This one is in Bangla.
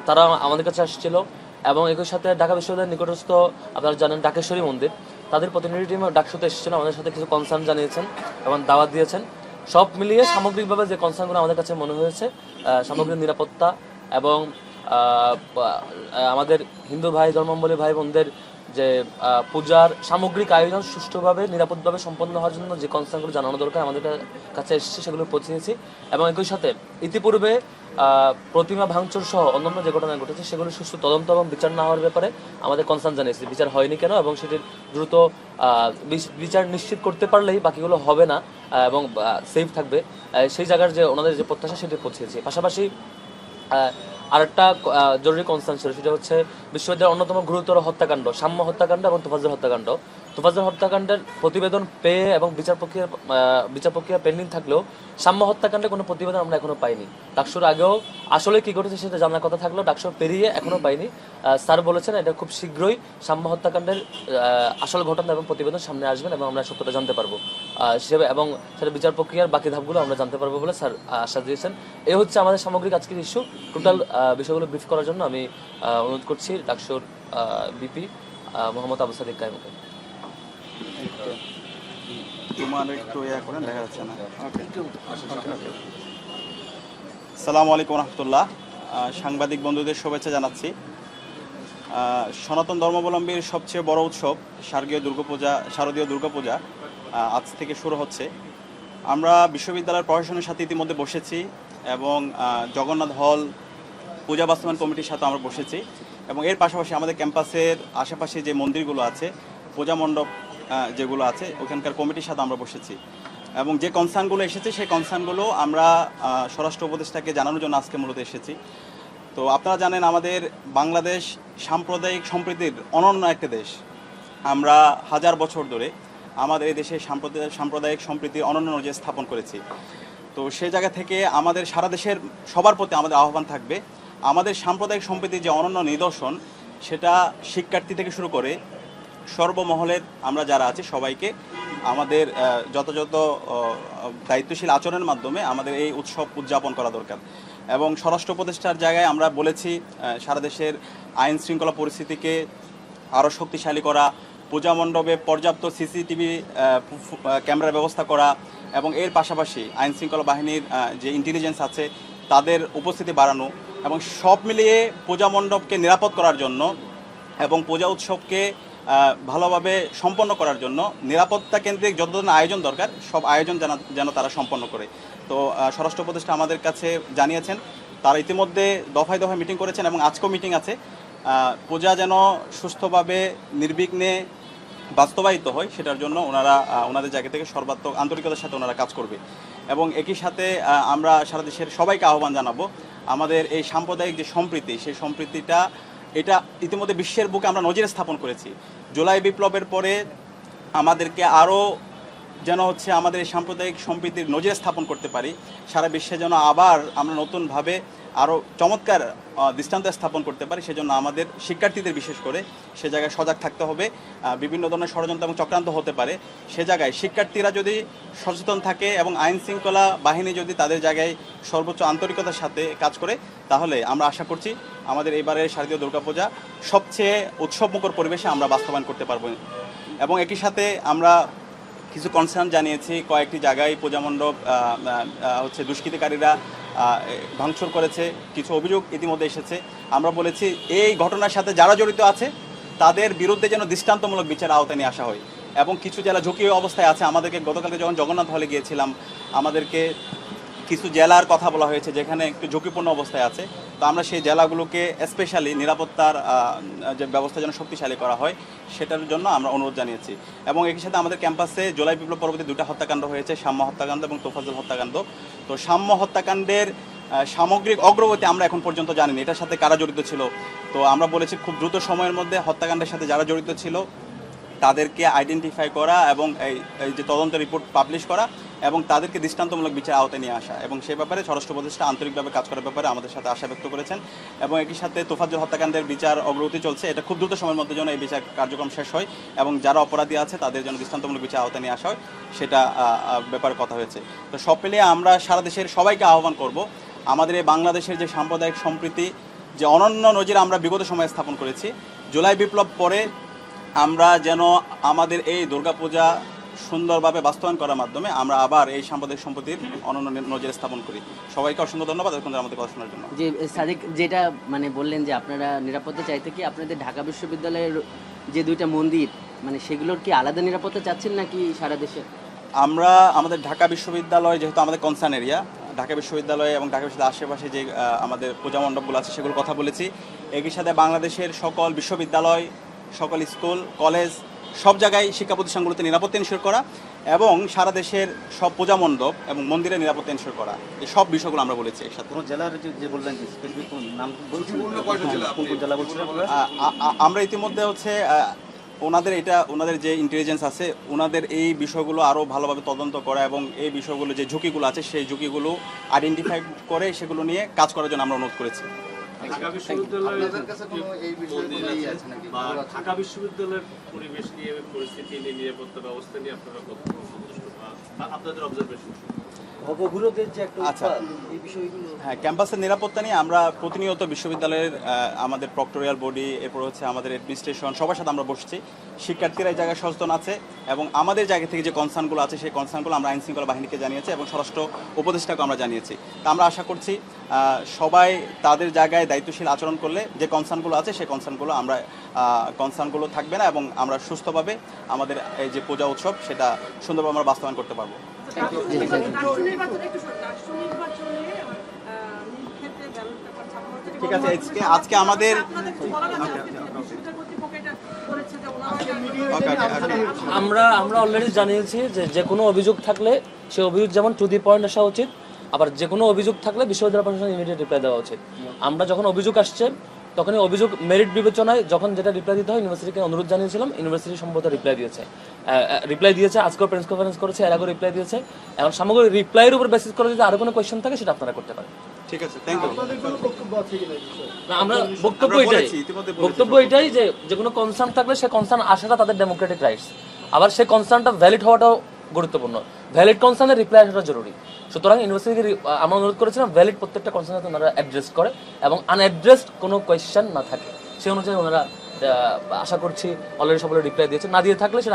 তারা আমাদের কাছে আসছিল এবং একই সাথে ঢাকা বিশ্ববিদ্যালয়ের নিকটস্থ আপনারা জানেন ঢাকেশ্বরী মন্দির, তাদের প্রতিনিধি টিম ডাকসুতে এসেছিল, আমাদের সাথে কিছু কনসার্ন জানিয়েছেন এবং দাওয়াত দিয়েছেন। সব মিলিয়ে সামগ্রিকভাবে যে কনসার্নগুলো আমাদের কাছে মনে হয়েছে, সামগ্রিক নিরাপত্তা এবং আমাদের হিন্দু ভাই ধর্মাবলম্বী ভাই বোনদের যে পূজার সামগ্রিক আয়োজন সুষ্ঠুভাবে নিরাপদভাবে সম্পন্ন হওয়ার জন্য যে কনসার্নগুলো জানানো দরকার আমাদের কাছে এসেছে, সেগুলো পৌঁছেছি। এবং একই সাথে ইতিপূর্বে প্রতিমা ভাঙচুর সহ অন্যান্য যে ঘটনা ঘটেছে সেগুলো সুষ্ঠু তদন্ত এবং বিচার না হওয়ার ব্যাপারে আমাদের কনসার্ন জানিয়েছি, বিচার হয়নি কেন এবং সেটির দ্রুত বিচার নিশ্চিত করতে পারলেই বাকিগুলো হবে না এবং সেফ থাকবে, সেই জায়গার যে ওনাদের যে প্রত্যাশা সেটি পৌঁছেছি। পাশাপাশি আরেকটা জরুরি কনসার্ন ছিল, সেটা হচ্ছে বিশ্ববিদ্যালয়ের অন্যতম গুরুতর হত্যাকাণ্ড সাম্য হত্যাকাণ্ড এবং তোফাজ্জল হত্যাকাণ্ড। তোফাজ্জল হত্যাকাণ্ডের প্রতিবেদন পেয়ে এবং বিচার প্রক্রিয়া পেন্ডিং থাকলেও সাম্য হত্যাকাণ্ডে কোনো প্রতিবেদন আমরা এখনো পাইনি। ডাকসুর আগেও আসলে কি ঘটেছে সেটা জানার কথা থাকলেও ডাকসু পেরিয়ে এখনো পাইনি। স্যার বলেছেন এটা খুব শীঘ্রই সাম্য হত্যাকাণ্ডের আসল ঘটনা এবং প্রতিবেদন সামনে আসবেন এবং আমরা সত্যটা জানতে পারবো এবং সেটা বিচার প্রক্রিয়ার বাকি ধাপগুলো আমরা জানতে পারবো বলে স্যার আশ্বাস দিয়েছেন। এই হচ্ছে আমাদের সামগ্রিক আজকের ইস্যু। টোটাল বিষয়গুলো ব্রিফ করার জন্য আমি অনুরোধ করছি ডাকসুর বিপি মোহাম্মদ আবু সাদিক কায়েমকে। তোমার একটু করেন, দেখা যাচ্ছে না। আসসালামু আলাইকুম রহমতুল্লাহ। সাংবাদিক বন্ধুদের শুভেচ্ছা জানাচ্ছি। সনাতন ধর্মাবলম্বীর সবচেয়ে বড় উৎসব শারদীয় দুর্গাপূজা আজ থেকে শুরু হচ্ছে। আমরা বিশ্ববিদ্যালয়ের প্রশাসনের সাথে ইতিমধ্যে বসেছি এবং জগন্নাথ হল পূজা বাস্তবায়ন কমিটির সাথে আমরা বসেছি এবং এর পাশাপাশি আমাদের ক্যাম্পাসের আশেপাশে যে মন্দিরগুলো আছে, পূজা মণ্ডপ যেগুলো আছে, ওখানকার কমিটির সাথে আমরা বসেছি এবং যে কনসার্নগুলো এসেছে সেই কনসার্নগুলো আমরা স্বরাষ্ট্র উপদেষ্টাকে জানানোর জন্য আজকে মূলত এসেছি। তো আপনারা জানেন আমাদের বাংলাদেশ সাম্প্রদায়িক সম্প্রীতির অনন্য একটা দেশ। আমরা হাজার বছর ধরে আমাদের এই দেশে সাম্প্রদায়িক সম্প্রীতির অনন্য নজির স্থাপন করেছি। তো সেই জায়গা থেকে আমাদের সারা দেশের সবার প্রতি আমাদের আহ্বান থাকবে, আমাদের সাম্প্রদায়িক সম্প্রীতির যে অনন্য নিদর্শন সেটা শিক্ষার্থী থেকে শুরু করে সর্বমহলের আমরা যারা আছি সবাইকে আমাদের যথাযথ দায়িত্বশীল আচরণের মাধ্যমে আমাদের এই উৎসব উদযাপন করা দরকার। এবং স্বরাষ্ট্র উপদেষ্টার জায়গায় আমরা বলেছি সারা দেশের আইন শৃঙ্খলা পরিস্থিতিকে আরও শক্তিশালী করা, পূজা মণ্ডপে পর্যাপ্ত সিসিটিভি ক্যামেরার ব্যবস্থা করা এবং এর পাশাপাশি আইন শৃঙ্খলা বাহিনীর যে ইন্টেলিজেন্স আছে তাদের উপস্থিতি বাড়ানো এবং সব মিলিয়ে পূজা মণ্ডপকে নিরাপদ করার জন্য এবং পূজা উৎসবকে ভালোভাবে সম্পন্ন করার জন্য নিরাপত্তা কেন্দ্রিক যত ধরনের আয়োজন দরকার সব আয়োজন যেন তারা সম্পন্ন করে। তো স্বরাষ্ট্র উপদেষ্টা আমাদের কাছে জানিয়েছেন, তারা ইতিমধ্যে দফায় দফায় মিটিং করেছেন এবং আজকেও মিটিং আছে। পূজা যেন সুস্থভাবে নির্বিঘ্নে বাস্তবায়িত হয় সেটার জন্য ওনাদের জায়গা থেকে সর্বাত্মক আন্তরিকতার সাথে ওনারা কাজ করবে। এবং একই সাথে আমরা সারা দেশের সবাইকে আহ্বান জানাবো, আমাদের এই সাম্প্রদায়িক যে সম্প্রীতি সেই সম্প্রীতিটা এটা ইতিমধ্যে বিশ্বের বুকে আমরা নজির স্থাপন করেছি। জুলাই বিপ্লবের পরে আমাদেরকে আরও যেন আমাদের এই সাম্প্রদায়িক সম্প্রীতির নজির স্থাপন করতে পারি, সারা বিশ্বে যেন আবার আমরা নতুনভাবে আরও চমৎকার দৃষ্টান্ত স্থাপন করতে পারি, সেজন্য আমাদের শিক্ষার্থীদের বিশেষ করে সে জায়গায় সজাগ থাকতে হবে। বিভিন্ন ধরনের ষড়যন্ত্র এবং চক্রান্ত হতে পারে, সে জায়গায় শিক্ষার্থীরা যদি সচেতন থাকে এবং আইন শৃঙ্খলা বাহিনী যদি তাদের জায়গায় সর্বোচ্চ আন্তরিকতার সাথে কাজ করে, তাহলে আমরা আশা করছি আমাদের এবারের শারদীয় দুর্গাপূজা সবচেয়ে উৎসবমুখর পরিবেশে আমরা বাস্তবায়ন করতে পারবো। এবং একই সাথে আমরা কিছু কনসার্ন জানিয়েছি, কয়েকটি জায়গায় পূজা মণ্ডপ দুষ্কৃতিকারীরা ভাঙচুর করেছে, কিছু অভিযোগ ইতিমধ্যে এসেছে। আমরা বলেছি এই ঘটনার সাথে যারা জড়িত আছে তাদের বিরুদ্ধে যেন দৃষ্টান্তমূলক বিচার আওতায় নিয়ে আসা হয়। এবং কিছু জেলা ঝুঁকি অবস্থায় আছে, আমাদেরকে গতকালকে যখন জগন্নাথ হলে গিয়েছিলাম আমাদেরকে কিছু জেলার কথা বলা হয়েছে যেখানে একটু ঝুঁকিপূর্ণ অবস্থায় আছে। তো আমরা সেই জেলাগুলোকে স্পেশালি নিরাপত্তার যে ব্যবস্থা যেন শক্তিশালী করা হয় সেটার জন্য আমরা অনুরোধ জানিয়েছি। এবং একই সাথে আমাদের ক্যাম্পাসে জুলাই বিপ্লব পরবর্তী দুটা হত্যাকাণ্ড হয়েছে, সাম্য হত্যাকাণ্ড এবং তোফাজ্জল হত্যাকাণ্ড। তো সাম্য হত্যাকাণ্ডের সামগ্রিক অগ্রগতি আমরা এখন পর্যন্ত জানি না এটার সাথে কারা জড়িত ছিল। তো আমরা বলেছি খুব দ্রুত সময়ের মধ্যে হত্যাকাণ্ডের সাথে যারা জড়িত ছিল তাদেরকে আইডেন্টিফাই করা এবং এই যে তদন্ত রিপোর্ট পাবলিশ করা এবং তাদেরকে দৃষ্টান্তমূলক বিচার আওতায় নিয়ে আসা এবং সে ব্যাপারে স্বরাষ্ট্র উপদেষ্টা আন্তরিকভাবে কাজ করার ব্যাপারে আমাদের সাথে আশা ব্যক্ত করেছেন। এবং একই সাথে তোফাজ্জল হত্যাকাণ্ডের বিচার অগ্রগতি চলছে, এটা খুব দ্রুত সময়ের মধ্যে যেন এই বিচার কার্যক্রম শেষ হয় এবং যারা অপরাধী আছে তাদের জন্য দৃষ্টান্তমূলক বিচার আওতায় নিয়ে আসা হয়, সেটা ব্যাপারে কথা হয়েছে। তো সব মিলিয়ে আমরা সারা দেশের সবাইকে আহ্বান করব, আমাদের এই বাংলাদেশের যে সাম্প্রদায়িক সম্প্রীতি, যে অনন্য নজির আমরা বিগত সময়ে স্থাপন করেছি, জুলাই বিপ্লব পরে আমরা যেন আমাদের এই দুর্গাপূজা সুন্দরভাবে বাস্তবায়ন করার মাধ্যমে আমরা আবার এই সাম্প্রদায়িক সম্প্রীতির অনন্য নজির স্থাপন করি। সবাইকে অসংখ্য ধন্যবাদ এতক্ষণ আমাদের কথা শোনার জন্য। যে সাদিক যেটা মানে বললেন যে আপনারা নিরাপত্তা চাইতে কি আপনাদের ঢাকা বিশ্ববিদ্যালয়ের যে দুইটা মন্দির মানে সেগুলোর কি আলাদা নিরাপত্তা চাচ্ছেন নাকি সারা দেশে? আমরা আমাদের ঢাকা বিশ্ববিদ্যালয় যেহেতু আমাদের কনসার্ন এরিয়া, ঢাকা বিশ্ববিদ্যালয় এবং ঢাকা বিশ্ববিদ্যালয়ের আশেপাশে যে আমাদের পূজা মণ্ডপগুলো আছে সেগুলোর কথা বলেছি। একই সাথে বাংলাদেশের সকল বিশ্ববিদ্যালয়, সকল স্কুল, কলেজ, সব জায়গায় শিক্ষা প্রতিষ্ঠানগুলোতে নিরাপত্তা এনশিওর করা এবং সারা দেশের সব পূজা মণ্ডপ এবং মন্দিরে নিরাপত্তা এনশিওর করা, এই সব বিষয়গুলো আমরা বলেছি একসাথে। কোনো জেলার যে বললেন যে স্পেসিফিক কোন নাম বলছেন, কোন কোন জেলা বলছেন আপনারা? আমরা ইতিমধ্যে হচ্ছে ওনাদের যে ইন্টেলিজেন্স আছে, ওনাদের এই বিষয়গুলো আরও ভালোভাবে তদন্ত করা এবং এই বিষয়গুলো যে ঝুঁকিগুলো আছে সেই ঝুঁকিগুলো আইডেন্টিফাই করে সেগুলো নিয়ে কাজ করার জন্য আমরা অনুরোধ করেছি। ঢাকা বিশ্ববিদ্যালয়ের বা ঢাকা বিশ্ববিদ্যালয়ের পরিবেশ নিয়ে, পরিস্থিতি নিয়ে, নিরাপত্তা ব্যবস্থা নিয়ে আপনারা কতটুকু সন্তুষ্ট বা আপনাদের অবজারভেশন? অবরোধের যে একটা আচ্ছা। উৎপাত, এই বিষয়গুলো হ্যাঁ, ক্যাম্পাসের নিরাপত্তা নিয়ে আমরা প্রতিনিয়ত বিশ্ববিদ্যালয়ের আমাদের প্রক্টোরিয়াল বডি, এরপর হচ্ছে আমাদের অ্যাডমিনিস্ট্রেশন, সবার সাথে আমরা বসছি। শিক্ষার্থীরা এই জায়গায় সচেতন আছে এবং আমাদের জায়গা থেকে যে কনসার্নগুলো আছে সেই কনসার্নগুলো আমরা আইন শৃঙ্খলা বাহিনীকে জানিয়েছি এবং স্বরাষ্ট্র উপদেষ্টাকে আমরা জানিয়েছি। তা আমরা আশা করছি সবাই তাদের জায়গায় দায়িত্বশীল আচরণ করলে যে কনসার্নগুলো আছে সেই কনসার্নগুলো থাকবে না এবং আমরা সুস্থভাবে আমাদের এই যে পূজা উৎসব সেটা সুন্দরভাবে আমরা বাস্তবায়ন করতে পারবো। ঠিক আছে, আজকে আমাদের আমরা অলরেডি জানিয়েছি যে যে কোনো অভিযোগ থাকলে সে অভিযোগ যেমন টু দি পয়েন্ট আসা উচিত, আবার যে কোনো অভিযোগ থাকলে বিশ্ববিদ্যালয় প্রশাসন ইমিডিয়েট রিপ্লাই দেওয়া উচিত। আমরা যখন অভিযোগ আসছে তখনই অভিযোগ মেরিট বিবেচনায় যখন যেটা রিপ্লাই দিতে হয় ইউনিভার্সিটিকে অনুরোধ জানিয়েছিলাম, ইউনিভার্সিটি সম্ভবত রিপ্লাই দিয়েছে, আজকেও প্রেস কনফারেন্স করেছে, এর আগেও রিপ্লাই দিয়েছে। এখন সামগ্রিক রিপ্লাইয়ের উপর বেসিস করে যদি আরও কোনো কোয়েশ্চেন থাকে সেটা আপনারা করতে পারেন। ঠিক আছে, থ্যাংক ইউ। না, আমরা বক্তব্য এটাই যে যে কোনো কনসার্ন থাকলে সে কনসার্ন আসাটা তাদের ডেমোক্রেটিক রাইটস, আবার সেই কনসার্নটা ভ্যালিড হওয়াটাও গুরুত্বপূর্ণ। ভ্যালিড কনসার্নের রিপ্লাই আসাটা জরুরি। সুতরাং ইউনিভার্সিটিকে আমরা অনুরোধ করেছিলাম ভ্যালিড প্রত্যেকটা কনসার্ন যাতে ওনারা অ্যাড্রেস করে এবং আনঅ্যাড্রেসড কোনো কোয়েশ্চেন না থাকে, সেই অনুযায়ী ওনারা আশা করছি অলরেডি সকলে রিপ্লাই দিয়েছে। না দিয়ে থাকলে সেটা